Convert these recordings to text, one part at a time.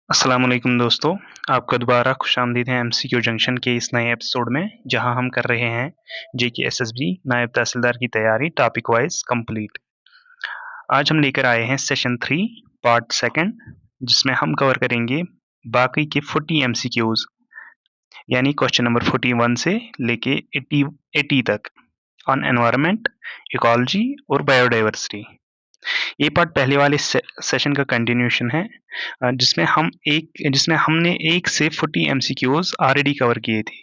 अस्सलाम वालेकुम दोस्तों, आपका दोबारा खुशामदीद है एमसीक्यू जंक्शन के इस नए एपिसोड में, जहां हम कर रहे हैं जेके एसएसबी नायब तहसीलदार की तैयारी टॉपिक वाइज कंप्लीट। आज हम लेकर आए हैं सेशन 3 पार्ट सेकंड, जिसमें हम कवर करेंगे बाकी के 40 एमसीक्यूज, यानी क्वेश्चन नंबर 41 से लेके 80 तक ऑन एनवायरनमेंट, इकोलॉजी और बायोडाइवर्सिटी। ये पार्ट पहले वाले सेशन का कंटिन्यूशन है, जिसमें हमने 1 से 40 एमसीक्यूज ऑलरेडी कवर किए थे।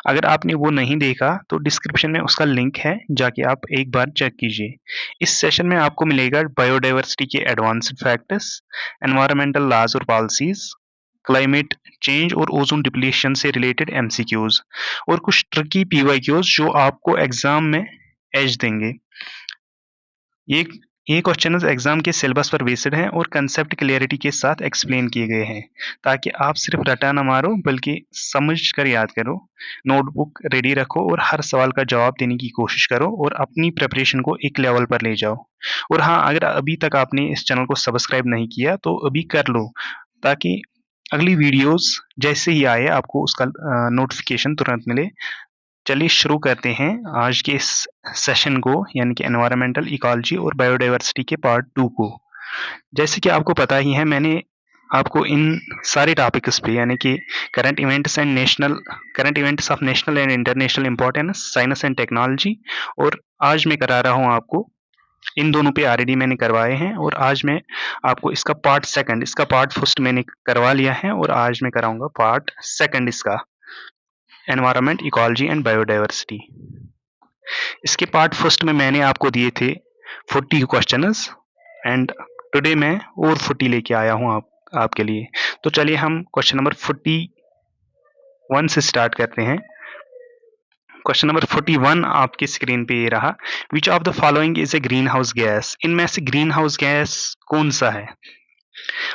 अगर आपने वो नहीं देखा तो डिस्क्रिप्शन में उसका लिंक है, जाके आप एक बार चेक कीजिए। इस सेशन में आपको मिलेगा बायोडाइवर्सिटी के एडवांस्ड फैक्टर्स, एनवायरमेंटल लॉज और पॉलिसीज, क्लाइमेट चेंज और ओजोन डिप्लीशन से रिलेटेड एमसीक्यूज और कुछ ट्रिकी पीवाईक्यूज जो आपको एग्जाम में एज देंगे। ये ये क्वेश्चंस एग्जाम के सिलेबस पर बेस्ड हैं और कंसेप्ट क्लियरिटी के साथ एक्सप्लेन किए गए हैं, ताकि आप सिर्फ रटा ना मारो बल्कि समझ कर याद करो। नोटबुक रेडी रखो और हर सवाल का जवाब देने की कोशिश करो और अपनी प्रिपरेशन को एक लेवल पर ले जाओ। और हाँ, अगर अभी तक आपने इस चैनल को सब्सक्राइब नहीं किया तो अभी कर लो, ताकि अगली वीडियोस जैसे ही आए आपको उसका नोटिफिकेशन तुरंत मिले। चलिए शुरू करते हैं आज के इस सेशन को, यानी कि एनवायरमेंटल इकोलॉजी और बायोडाइवर्सिटी के पार्ट 2 को। जैसे कि आपको पता ही है, मैंने आपको इन सारे टॉपिक्स पे, यानी कि current events of national and international importance, science and technology, और आज मैं करा रहा हूँ आपको इन दोनों पे ऑलरेडी मैंने करवाए हैं, और आज मैं आपको इसका पार्ट फर्स्ट मैंने करवा लिया है और आज मैं कराऊंगा पार्ट सेकंड इसका, एनवायरनमेंट, इकोलॉजी एंड बायोडाइवर्सिटी। इसके पार्ट फर्स्ट में मैंने आपको दिए थे 40 क्वेश्चंस, एंड टुडे मैं और 40 लेके आया हूं आपके लिए। तो चलिए हम क्वेश्चन नंबर 41 से स्टार्ट करते हैं। क्वेश्चन नंबर 41 आपकी स्क्रीन पे ये रहा। विच of the following is a green house gas? इनमें से ग्रीन हाउस गैस कौन सा है?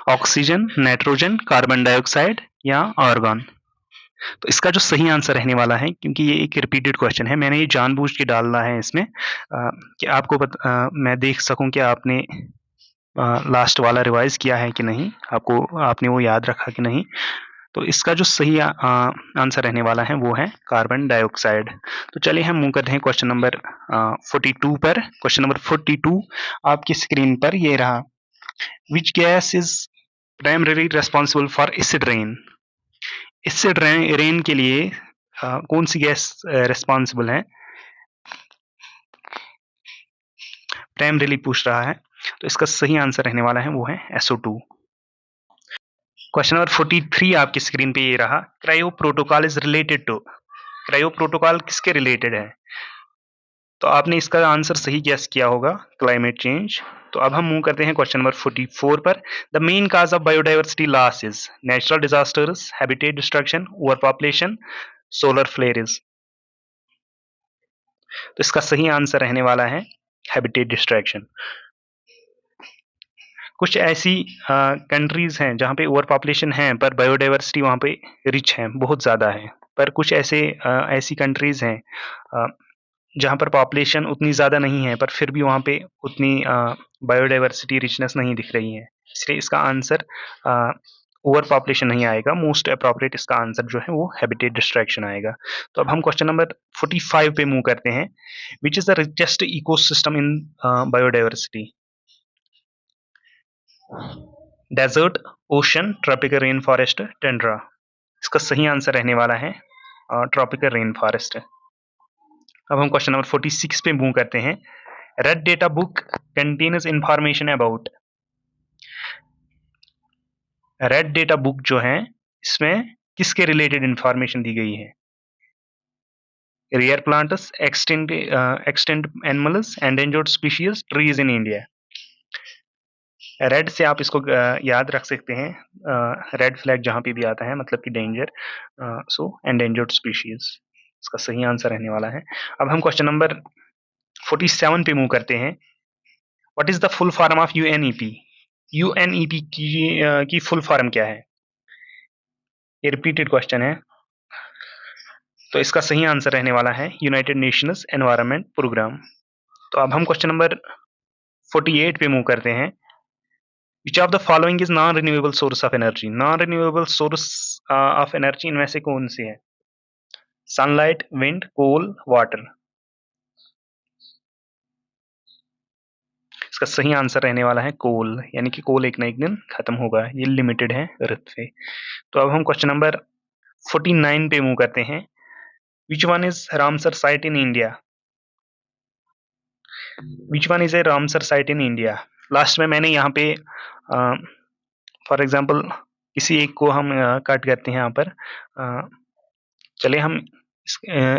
ऑक्सीजन, नाइट्रोजन, कार्बन डाइऑक्साइड या आर्गन? तो इसका जो सही आंसर रहने वाला है, क्योंकि ये एक रिपीटेड क्वेश्चन है, मैंने ये जानबूझ के डालना है इसमें कि आपको मैं देख सकूं कि आपने लास्ट वाला रिवाइज किया है कि नहीं, आपने वो याद रखा कि नहीं। तो इसका जो सही आंसर रहने वाला है वो है कार्बन डाइऑक्साइड। तो चलिए हम मूव करते हैं क्वेश्चन नंबर 42 पर। क्वेश्चन नंबर 42 आपकी स्क्रीन पर ये रहा। विच gas is primarily responsible for acid rain? Acid rain के लिए कौन सी गैस रिस्पॉन्सिबल है? प्राइमरीली पूछ रहा है, तो इसका सही आंसर रहने वाला है वो है SO2। क्वेश्चन नंबर 43 आपकी स्क्रीन पे ये रहा। Cryo protocol is related to? Cryo protocol किसके रिलेटेड है? तो आपने इसका आंसर सही गैस किया होगा, क्लाइमेट चेंज। तो अब हम मूव करते हैं क्वेश्चन नंबर 44 पर। The main cause of biodiversity loss is natural disasters, habitat destruction, over population, solar flares. तो इसका सही आंसर रहने वाला है हैबिटेट डिस्ट्रैक्शन। कुछ ऐसी कंट्रीज हैं जहाँ पे ओवर पॉपुलेशन है पर बायोडाइवर्सिटी वहाँ पे रिच है, बहुत ज़्यादा है। पर कुछ ऐसी कंट्रीज हैं जहाँ पर पॉपुलेशन उतनी ज़्यादा नहीं है, पर फिर भी वहाँ पे उतनी बायोडाइवर्सिटी रिचनेस नहीं दिख रही है। इसलिए इसका आंसर ओवर पॉपुलेशन नहीं आएगा। मोस्ट अप्रोप्रिएट इसका आंसर जो है वो हैबिटेट डिस्ट्रैक्शन आएगा। तो अब हम क्वेश्चन नंबर 45 पे मूव करते हैं। Which is the richest ecosystem in biodiversity? Desert, ocean, tropical rain forest, tundra? इसका सही आंसर रहने वाला है ट्रॉपिकल रेन फॉरेस्ट। अब हम क्वेश्चन नंबर 46 पे मूव करते हैं। Red data book contains information about? Red data book जो है, इसमें किसके रिलेटेड इंफॉर्मेशन दी गई है? Rare plants, extinct animals, endangered species, trees in India? Red से आप इसको याद रख सकते हैं, रेड फ्लैग जहां पे भी आता है मतलब कि डेंजर, सो एंडेंजर्ड स्पीशीज इसका सही आंसर रहने वाला है। अब हम क्वेश्चन नंबर 47 पे मूव करते हैं। What is the full form of UNEP? UNEP की फुल फॉर्म क्या है? ये रिपीटेड क्वेश्चन है, तो इसका सही आंसर रहने वाला है यूनाइटेड नेशंस एनवायरनमेंट प्रोग्राम। तो अब हम क्वेश्चन नंबर 48 पे मूव करते हैं। Which of the following is non renewable source of energy? Non renewable source of energy इनमें से कौन सी है? सनलाइट, विंड, कोल, वाटर। इसका सही आंसर रहने वाला है कोल, यानी कि कोल एक ना एक दिन खत्म होगा, ये लिमिटेड है अर्थ पे। तो अब हम क्वेश्चन नंबर 49 पे मूव करते हैं। Which one is Ramsar site in India? Which one is a Ramsar site in India? Last में मैंने यहाँ पे फॉर एग्जाम्पल किसी एक को हम कट करते हैं यहाँ पर। चलिए हम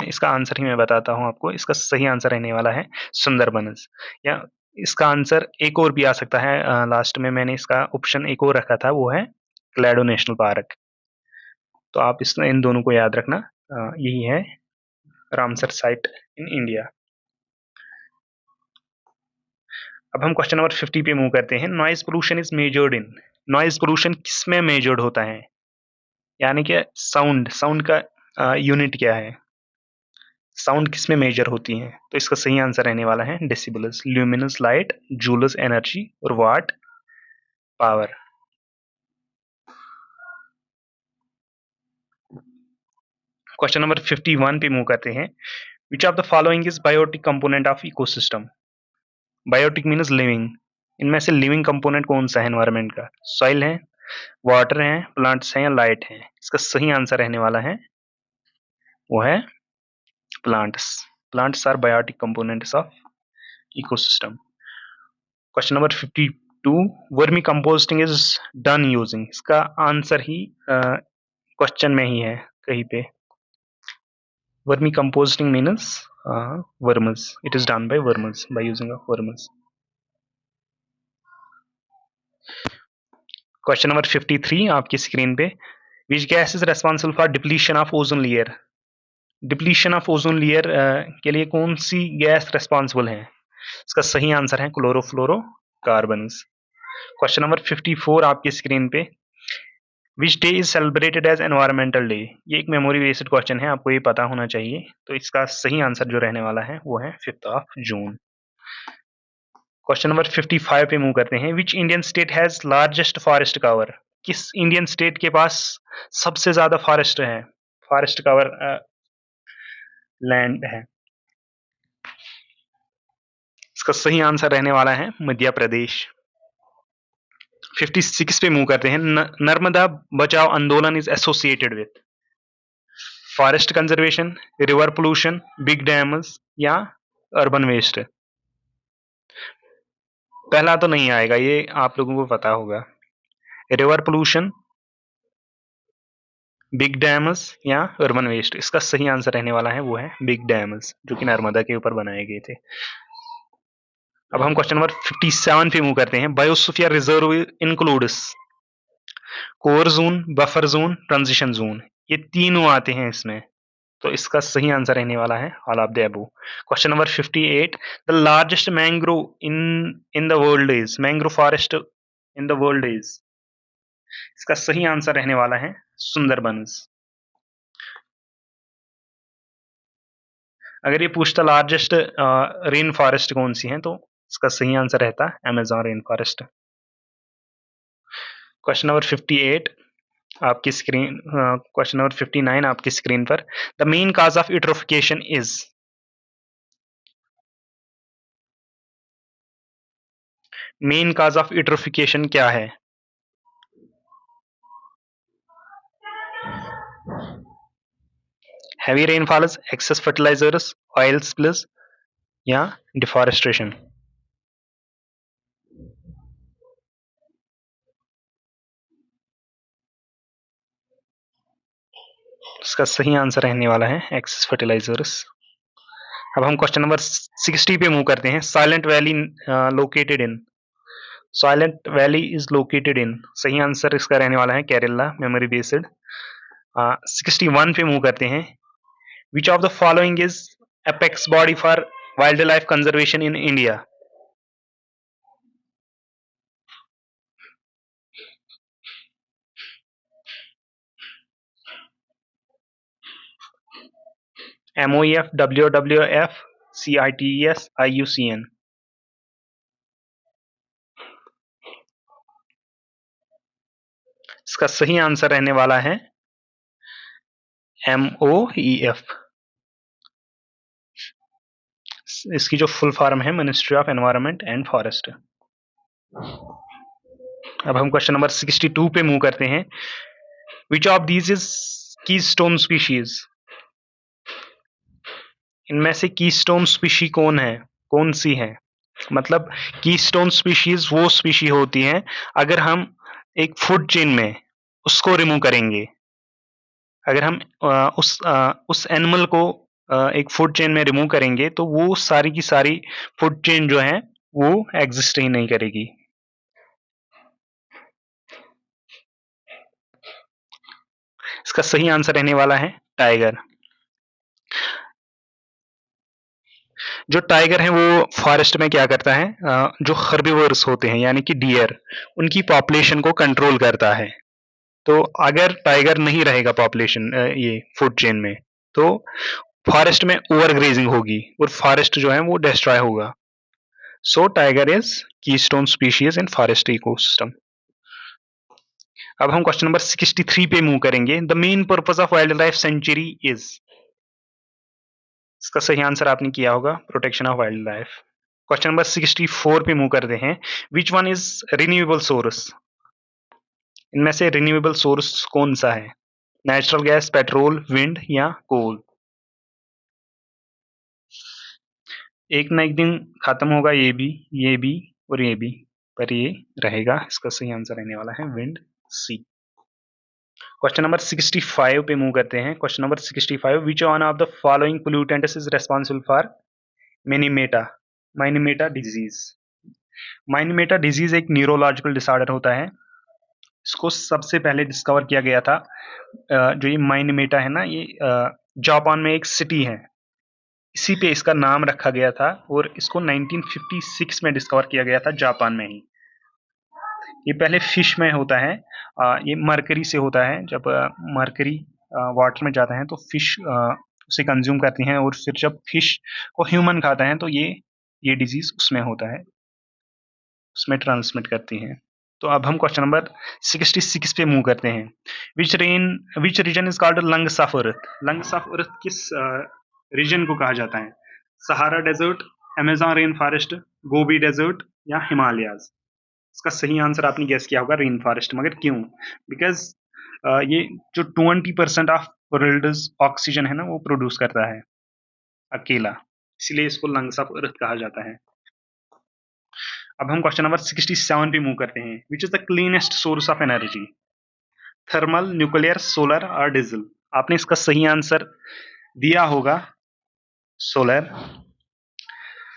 इसका आंसर ही मैं बताता हूँ आपको। इसका सही आंसर रहने वाला है सुंदरबंस। या इसका आंसर एक और भी आ सकता है। लास्ट में मैंने इसका ऑप्शन एक और रखा था, वो है क्लेडो नेशनल पार्क। तो आप इन दोनों को याद रखना। यही है रामसर साइट इन इंडिया। अब हम क्वेश्चन नंबर 50 पे मूव करते हैं। Noise pollution is measured in? Noise pollution किस में मेजर्ड होता है? यानी कि साउंड का यूनिट क्या है? साउंड किस में मेजर होती है? तो इसका सही आंसर रहने वाला है decibels, luminous light, joules energy और वाट पावर। क्वेश्चन नंबर 51 पे मूव करते हैं। Which of the following is biotic component of ecosystem? Biotic means living. इनमें से लिविंग कंपोनेंट कौन सा है एनवायरमेंट का? सॉइल है, वाटर है, प्लांट्स हैं या लाइट है? इसका सही आंसर रहने वाला है वो है plants. Plants are biotic components of ecosystem. Question number 52, vermicomposting is done using? इसका आंसर ही क्वेश्चन में ही है कहीं पे। Vermicomposting means worms, it is done by worms, by using of worms. Question number 53 आपकी screen पे। Which gas is responsible for depletion of ozone layer? Depletion of ozone layer के लिए कौन सी गैस रेस्पॉन्सिबल है? इसका सही answer है chlorofluorocarbons. Question number 54 आपकी स्क्रीन पे। Which day is celebrated as environmental day? ये एक मेमोरी बेस्ड क्वेश्चन है, आपको ये पता होना चाहिए। तो इसका सही आंसर जो रहने वाला है वो है 5 जून। क्वेश्चन नंबर 55 पे मूव करते हैं। Which Indian state has largest forest cover? किस इंडियन स्टेट के पास सबसे ज्यादा फॉरेस्ट है, फॉरेस्ट कवर लैंड है? इसका सही आंसर रहने वाला है मध्य प्रदेश। 56 पे मूव करते हैं। नर्मदा बचाओ आंदोलन is associated with? Forest conservation, river pollution, big dams या अर्बन वेस्ट? पहला तो नहीं आएगा, ये आप लोगों को पता होगा। रिवर पोल्यूशन, बिग डैम्स या अर्बन वेस्ट? इसका सही आंसर रहने वाला है वो है बिग डैम्स, जो कि नर्मदा के ऊपर बनाए गए थे। अब हम क्वेश्चन नंबर 57 पे मूव करते हैं। Biosphere reserve includes core zone, buffer zone, transition zone. ये तीनों आते हैं इसमें। तो इसका सही आंसर रहने वाला है all of the above. Question number 58, the largest mangrove in the world is? Mangrove forest in the world is? इसका सही आंसर रहने वाला है सुंदरबंस। अगर ये पूछता लार्जेस्ट रेन फॉरेस्ट कौन सी है, तो इसका सही आंसर रहता Amazon rain forest. Question number 58 आपकी स्क्रीन, क्वेश्चन नंबर 59 आपकी स्क्रीन पर। The main cause of eutrophication is? Main cause of eutrophication क्या है? Heavy rainfalls, excess fertilizers, oil spills या डिफॉरेस्टेशन? इसका सही आंसर रहने वाला है एक्सेस फर्टिलाइजर्स। अब हम क्वेश्चन नंबर 60 पे मूव करते हैं। Silent valley located in? Silent valley is located in, सही आंसर इसका रहने वाला है केरला, मेमोरी बेस्ड। 61 पे मूव करते हैं। Which of the following is apex body for wild life conservation in India? MOEF, WWF, CITES, IUCN? इसका सही आंसर रहने वाला है MOEF। इसकी जो फुल फॉर्म है ministry of environment and forest. अब हम क्वेश्चन नंबर 62 पे मूव करते हैं। Which of these is keystone species? इनमें से कीस्टोन स्पीशी कौन सी है? मतलब कीस्टोन स्पीशीज वो स्पीशी होती हैं अगर हम एक फूड चेन में उसको रिमूव करेंगे, अगर हम उस एनिमल को एक फूड चेन में रिमूव करेंगे तो वो सारी की सारी फूड चेन जो है वो एग्जिस्ट ही नहीं करेगी। इसका सही आंसर रहने वाला है टाइगर। जो टाइगर है वो फॉरेस्ट में क्या करता है, जो हर्बिवर्स होते हैं यानी कि डियर, उनकी पॉपुलेशन को कंट्रोल करता है। तो अगर टाइगर नहीं रहेगा पॉपुलेशन ये फूड चेन में, तो फॉरेस्ट में ओवरग्रेजिंग होगी और फॉरेस्ट जो है वो डिस्ट्रॉय होगा। So tiger is keystone species in forest ecosystem. अब हम क्वेश्चन नंबर 63 पे मूव करेंगे। The main purpose of wildlife sanctuary is? इसका सही आंसर आपने किया होगा protection of wildlife. Question number 64 पे मूव करते हैं। Which one is renewable source? इनमें से रिन्यूएबल सोर्स कौन सा है? नेचुरल गैस, पेट्रोल, विंड या कोल? एक ना एक दिन खत्म होगा ये भी और ये भी, पर ये रहेगा। इसका सही आंसर रहने वाला है विंड, सी। क्वेश्चन नंबर 65 पे मूव करते हैं। Question number 65, which one of the following pollutants is responsible for Minamata disease? Minamata disease एक न्यूरोलॉजिकल डिसऑर्डर होता है। इसको सबसे पहले डिस्कवर किया गया था, जो ये माइनीमेटा है ना, ये जापान में एक सिटी है, इसी पे इसका नाम रखा गया था और इसको 1956 में डिस्कवर किया गया था जापान में ही। ये पहले फिश में होता है, ये मरकरी से होता है। जब मरकरी वाटर में जाता है तो फिश उसे कंज्यूम करती हैं और फिर जब फिश को ह्यूमन खाता है तो ये डिजीज उसमें होता है, उसमें ट्रांसमिट करती हैं। तो अब हम क्वेश्चन नंबर 66 पे मूव करते हैं। Which region is called lungs of earth? Lungs of earth किस रीजन को कहा जाता है? Sahara desert, Amazon rain forest, Gobi desert या हिमालयाज? इसका सही आंसर आपने गेस किया होगा रेन फॉरेस्ट। मगर क्यों? बिकॉज ये जो 20% ऑफ वर्ल्ड्स ऑक्सीजन है ना वो प्रोड्यूस करता है अकेला, इसलिए इसको लंग्स ऑफ अर्थ कहा जाता है। अब हम क्वेश्चन नंबर 67 पे मूव करते हैं। Which is the cleanest source of energy? Thermal, nuclear, solar और डीजल? आपने इसका सही आंसर दिया होगा सोलर।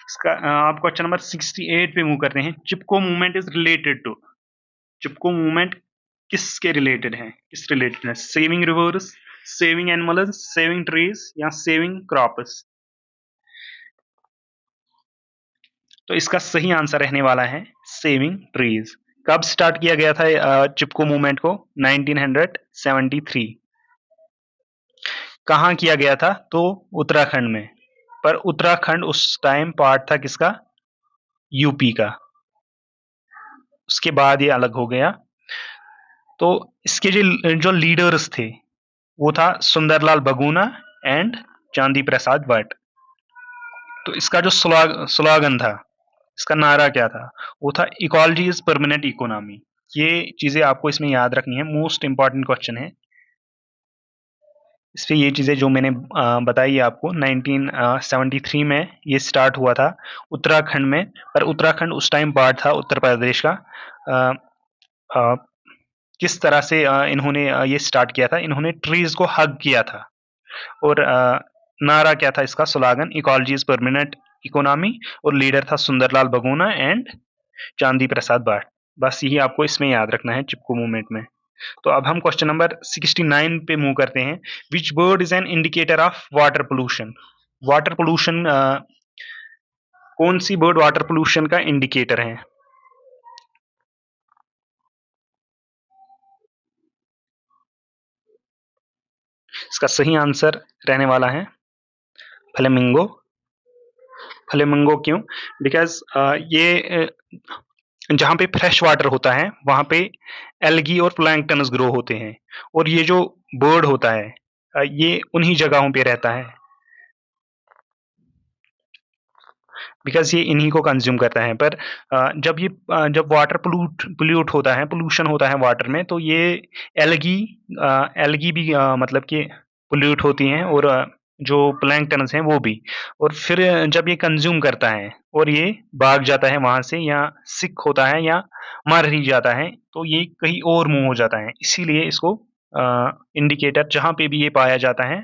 इसका आप क्वेश्चन नंबर 68 पे मूव करते हैं। Chipko movement is related to? Chipko movement किसके रिलेटेड है, किस रिलेटेड है? Saving rivers, saving animals, saving trees या सेविंग क्रॉप्स? तो इसका सही आंसर रहने वाला है सेविंग ट्रीज। कब स्टार्ट किया गया था चिपको मूवमेंट को? 1973। कहाँ किया गया था? तो उत्तराखंड में। पर उत्तराखंड उस टाइम पार्ट था किसका? यूपी का। उसके बाद ये अलग हो गया। तो इसके जो लीडर्स थे वो था सुंदरलाल बगुना एंड चांदी प्रसाद भट्ट। तो इसका जो स्लोगन था, इसका नारा क्या था? वो था इकोलॉजी इज परमानेंट इकोनॉमी। ये चीजें आपको इसमें याद रखनी है, मोस्ट इंपॉर्टेंट क्वेश्चन है। इस पे ये चीजें जो मैंने बताई आपको 1973 में ये स्टार्ट हुआ था उत्तराखंड में। पर उत्तराखंड उस टाइम पार्ट था उत्तर प्रदेश का। किस तरह से इन्होंने ये स्टार्ट किया था? इन्होंने ट्रीज को हग किया था और नारा क्या था इसका? Slogan ecology is permanent economy, और लीडर था सुंदरलाल बगुना एंड चांदी प्रसाद भट्ट। बस यही आपको इसमें याद रखना है चिपको मूवमेंट में। तो अब हम क्वेश्चन नंबर 69 पे मूव करते हैं। Which bird is an indicator of water pollution? Water pollution, कौन सी बर्ड वाटर पोल्यूशन का इंडिकेटर है? इसका सही आंसर रहने वाला है फ्लेमिंगो। फ्लेमिंगो क्यों? बिकॉज ये जहाँ पे फ्रेश वाटर होता है वहाँ पे एल्गी और प्लैंक्टन्स ग्रो होते हैं, और ये जो बर्ड होता है ये उन्हीं जगहों पे रहता है बिकॉज़ ये इन्हीं को कंज़्यूम करता है। पर जब वाटर पोल्यूट होता है, पोल्यूशन होता है वाटर में, तो ये एल्गी एल्गी भी मतलब कि पोल्यूट होती हैं, और जो प्लैंक्टन्स हैं वो भी। और फिर जब ये कंज़्यूम करता है और ये भाग जाता है वहाँ से, या सिक होता है या मर ही जाता है, तो ये कहीं और मूव हो जाता है। इसीलिए इसको इंडिकेटर जहाँ पे भी ये पाया जाता है,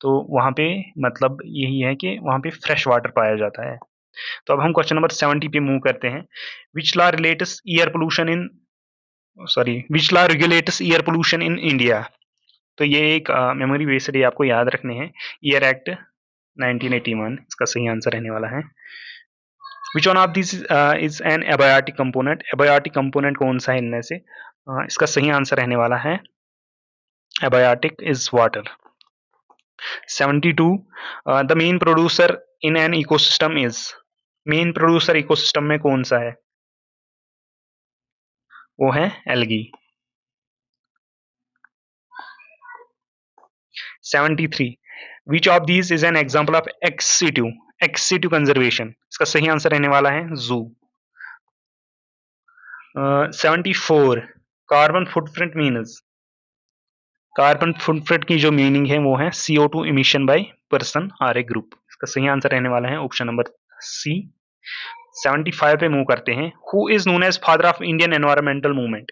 तो वहाँ पे मतलब यही है कि वहाँ पे फ्रेश वाटर पाया जाता है। तो अब हम क्वेश्चन नंबर 70 पे मूव करते हैं। Which law relates year pollution in sorry which law regulates year pollution in India? तो ये एक मेमोरी बेस्ड, ये आपको याद रखने हैं। ईयर एक्ट 1981 इसका सही आंसर रहने वाला है। विच one of this is an abiotic component? Abiotic component कौन सा है इनमें से? इसका सही आंसर रहने वाला है abiotic is water. 72 the main producer in an ecosystem is? Main producer ecosystem में कौन सा है? वो है algae. 73 which of these is an example of ex conservation? इसका सही आंसर रहने वाला है zoo. 74 carbon footprint means? Carbon footprint की जो मीनिंग है वो है CO2 emission by person or a group. इसका सही आंसर रहने वाला है ऑप्शन नंबर सी। 75 पे मूव करते हैं। Who is known as father of Indian environmental movement?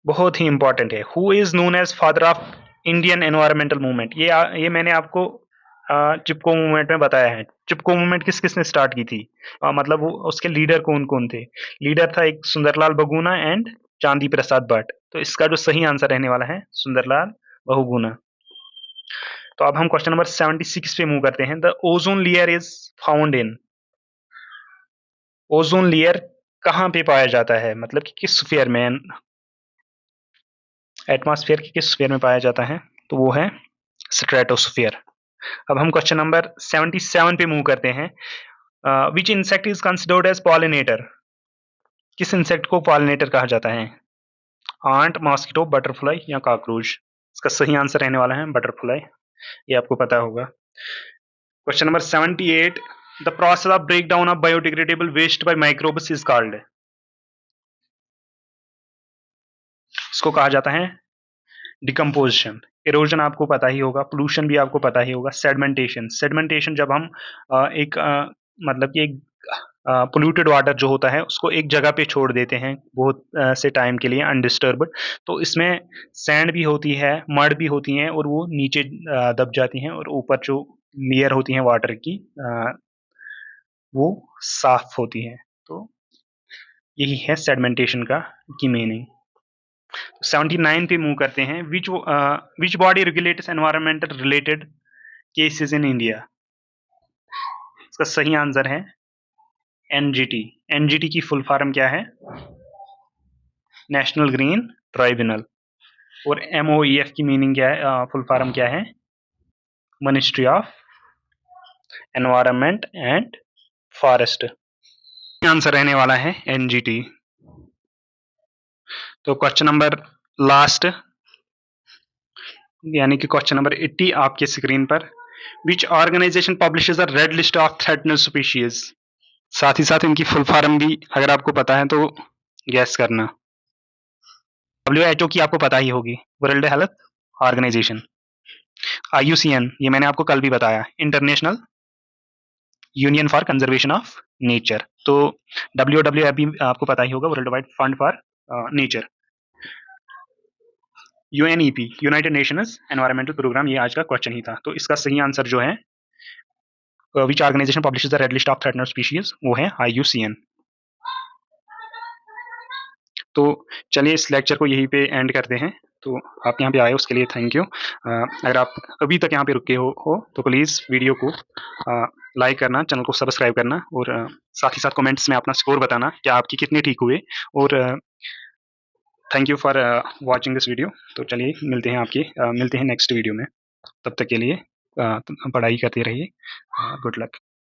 बहुत ही इंपॉर्टेंट है। Who is known as father of Indian environmental movement? ये मैंने आपको चिपको मूवमेंट में बताया है। चिपको मूवमेंट किस किसने स्टार्ट की थी? मतलब वो उसके लीडर कौन कौन थे? लीडर था एक सुंदरलाल बहुगुणा एंड चांदी प्रसाद भट्ट। तो इसका जो सही आंसर रहने वाला है सुंदरलाल बहुगुणा। तो अब हम क्वेश्चन नंबर 76 पे मूव करते हैं। The ozone layer is found in? Ozone layer कहाँ पे पाया जाता है, मतलब कि किस स्फीयर में, एटमॉस्फेयर के किस स्फीयर में पाया जाता है? तो वो है स्ट्रेटोस्फीयर। अब हम क्वेश्चन नंबर 77 पे मूव करते हैं। Which insect is considered as pollinator? किस इंसेक्ट को पॉलिनेटर कहा जाता है? आंट, मॉस्किटो, बटरफ्लाई या कॉकरोच? इसका सही आंसर रहने वाला है बटरफ्लाई। ये आपको पता होगा। Question number 78 the process of break down of biodegradable waste by microbes is called? इसको कहा जाता है डिकम्पोजिशन। इरोजन आपको पता ही होगा, पोल्यूशन भी आपको पता ही होगा। सेडमेंटेशन, सेडमेंटेशन जब हम मतलब कि एक पोल्यूटेड वाटर जो होता है उसको एक जगह पे छोड़ देते हैं बहुत से टाइम के लिए अनडिस्टर्ब्ड, तो इसमें सैंड भी होती है, मड भी होती हैं, और वो नीचे दब जाती हैं, और ऊपर जो लेयर होती है वाटर की वो साफ होती है। तो यही है सेडमेंटेशन का की मीनिंग। 79 पे मूव करते हैं। Which body regulates environmental related cases in India? इसका सही आंसर है एनजीटी। एनजीटी की फुल फॉर्म क्या है? National green tribunal. और MOEF की मीनिंग क्या है, फुल फॉर्म क्या है? Ministry of environment and forest. Answer रहने वाला है एनजीटी। तो क्वेश्चन नंबर लास्ट यानी कि क्वेश्चन नंबर 80 आपके स्क्रीन पर। Which organisation publishes a red list of threatened species? साथ ही साथ इनकी फुल फॉर्म भी अगर आपको पता है तो गैस करना। WHO की आपको पता ही होगी, वर्ल्ड हेल्थ ऑर्गेनाइजेशन। IUCN ये मैंने आपको कल भी बताया, international union for conservation of nature. तो WWF भी आपको पता ही होगा, world wide fund for nature. UNEP united nations environmental programme, ये आज का क्वेश्चन ही था। तो इसका सही आंसर जो है which organisation publishes the red list of threatened species, वो है IUCN। तो चलिए इस लेक्चर को यहीं पे एंड करते हैं। तो आप यहाँ पे आए उसके लिए थैंक यू। अगर आप अभी तक यहाँ पे रुके हो तो प्लीज़ वीडियो को लाइक करना, चैनल को सब्सक्राइब करना, और साथ ही साथ कमेंट्स में अपना स्कोर बताना कि आपकी कितने ठीक हुए। और thank you for watching this video. तो चलिए मिलते हैं नेक्स्ट वीडियो में। तब तक के लिए पढ़ाई करते रहिए। Good luck.